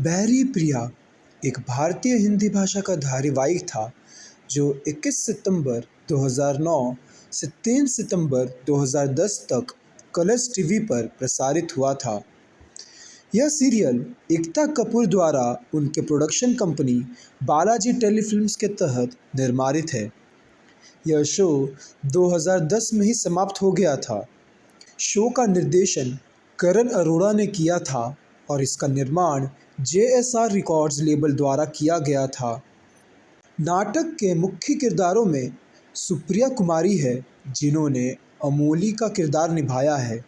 बैरी प्रिया एक भारतीय हिंदी भाषा का धारावाहिक था जो 21 सितंबर 2009 से 3 सितंबर 2010 तक कलर्स टीवी पर प्रसारित हुआ था। यह सीरियल एकता कपूर द्वारा उनके प्रोडक्शन कंपनी बालाजी टेलीफिल्म्स के तहत निर्मारित है। यह शो 2010 में ही समाप्त हो गया था। शो का निर्देशन करण अरोड़ा ने किया था और इसका निर्माण JSR रिकॉर्ड्स लेबल द्वारा किया गया था। नाटक के मुख्य किरदारों में सुप्रिया कुमारी है जिन्होंने अमोली का किरदार निभाया है,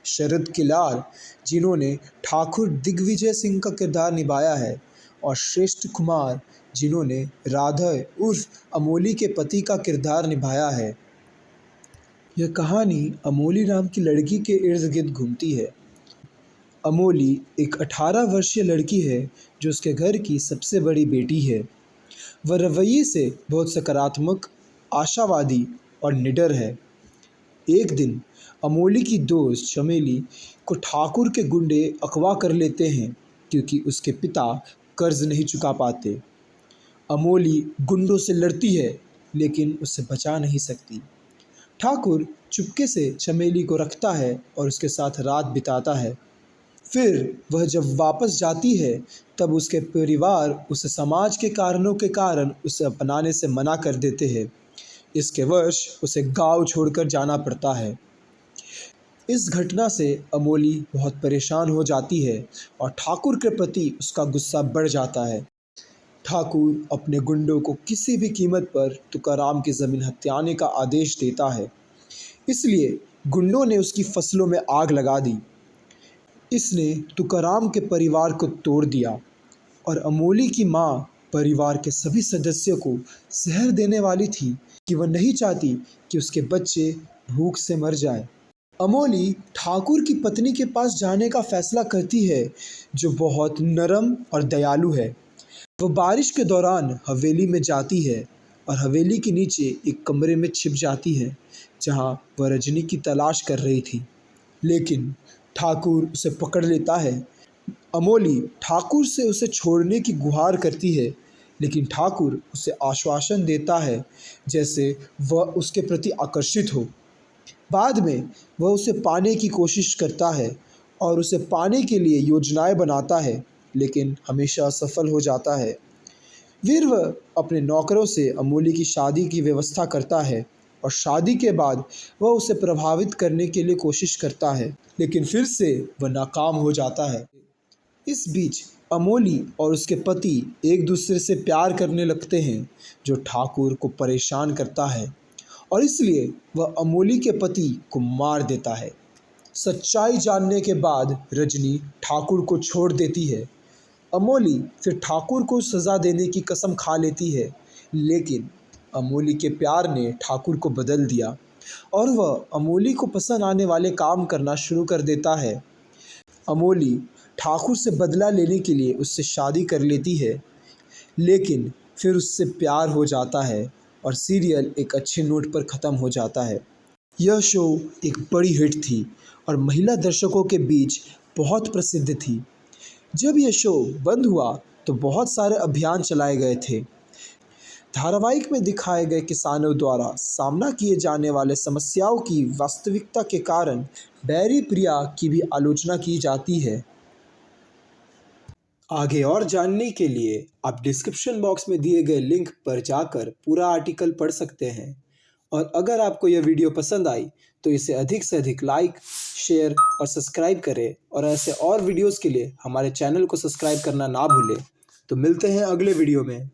शरद किलार जिन्होंने ठाकुर दिग्विजय सिंह का किरदार निभाया है और श्रेष्ठ कुमार जिन्होंने राधा उर्फ अमोली के पति का किरदार निभाया है। यह कहानी अमोली नाम की लड़की के इर्द गिर्द घूमती है। अमोली एक 18 वर्षीय लड़की है जो उसके घर की सबसे बड़ी बेटी है। वह रवैये से बहुत सकारात्मक, आशावादी और निडर है। एक दिन अमोली की दोस्त चमेली को ठाकुर के गुंडे अगवा कर लेते हैं क्योंकि उसके पिता कर्ज नहीं चुका पाते। अमोली गुंडों से लड़ती है लेकिन उससे बचा नहीं सकती। ठाकुर चुपके से चमेली को रखता है और उसके साथ रात बिताता है। फिर वह जब वापस जाती है तब उसके परिवार उसे समाज के कारणों के कारण उसे अपनाने से मना कर देते हैं। इसके वश उसे गांव छोड़कर जाना पड़ता है। इस घटना से अमोली बहुत परेशान हो जाती है और ठाकुर के प्रति उसका गुस्सा बढ़ जाता है। ठाकुर अपने गुंडों को किसी भी कीमत पर तुकाराम की ज़मीन हथियाने का आदेश देता है, इसलिए गुंडों ने उसकी फसलों में आग लगा दी। इसने तुकाराम के परिवार को तोड़ दिया और अमोली की माँ परिवार के सभी सदस्यों को जहर देने वाली थी कि वह नहीं चाहती कि उसके बच्चे भूख से मर जाए। अमोली ठाकुर की पत्नी के पास जाने का फैसला करती है जो बहुत नरम और दयालु है। वह बारिश के दौरान हवेली में जाती है और हवेली के नीचे एक कमरे में छिप जाती है जहाँ वह रजनी की तलाश कर रही थी, लेकिन ठाकुर उसे पकड़ लेता है। अमोली ठाकुर से उसे छोड़ने की गुहार करती है, लेकिन ठाकुर उसे आश्वासन देता है जैसे वह उसके प्रति आकर्षित हो। बाद में वह उसे पाने की कोशिश करता है और उसे पाने के लिए योजनाएं बनाता है, लेकिन हमेशा असफल हो जाता है। फिर वह अपने नौकरों से अमोली की शादी की व्यवस्था करता है और शादी के बाद वह उसे प्रभावित करने के लिए कोशिश करता है, लेकिन फिर से वह नाकाम हो जाता है। इस बीच अमोली और उसके पति एक दूसरे से प्यार करने लगते हैं जो ठाकुर को परेशान करता है और इसलिए वह अमोली के पति को मार देता है। सच्चाई जानने के बाद रजनी ठाकुर को छोड़ देती है। अमोली फिर ठाकुर को सज़ा देने की कसम खा लेती है, लेकिन अमोली के प्यार ने ठाकुर को बदल दिया और वह अमोली को पसंद आने वाले काम करना शुरू कर देता है। अमोली ठाकुर से बदला लेने के लिए उससे शादी कर लेती है, लेकिन फिर उससे प्यार हो जाता है और सीरियल एक अच्छे नोट पर ख़त्म हो जाता है। यह शो एक बड़ी हिट थी और महिला दर्शकों के बीच बहुत प्रसिद्ध थी। जब यह शो बंद हुआ तो बहुत सारे अभियान चलाए गए थे। धारावाहिक में दिखाए गए किसानों द्वारा सामना किए जाने वाले समस्याओं की वास्तविकता के कारण बैरी प्रिया की भी आलोचना की जाती है। आगे और जानने के लिए आप डिस्क्रिप्शन बॉक्स में दिए गए लिंक पर जाकर पूरा आर्टिकल पढ़ सकते हैं और अगर आपको यह वीडियो पसंद आई तो इसे अधिक से अधिक लाइक, शेयर और सब्सक्राइब करें और ऐसे और वीडियोस के लिए हमारे चैनल को सब्सक्राइब करना ना भूलें। तो मिलते हैं अगले वीडियो में।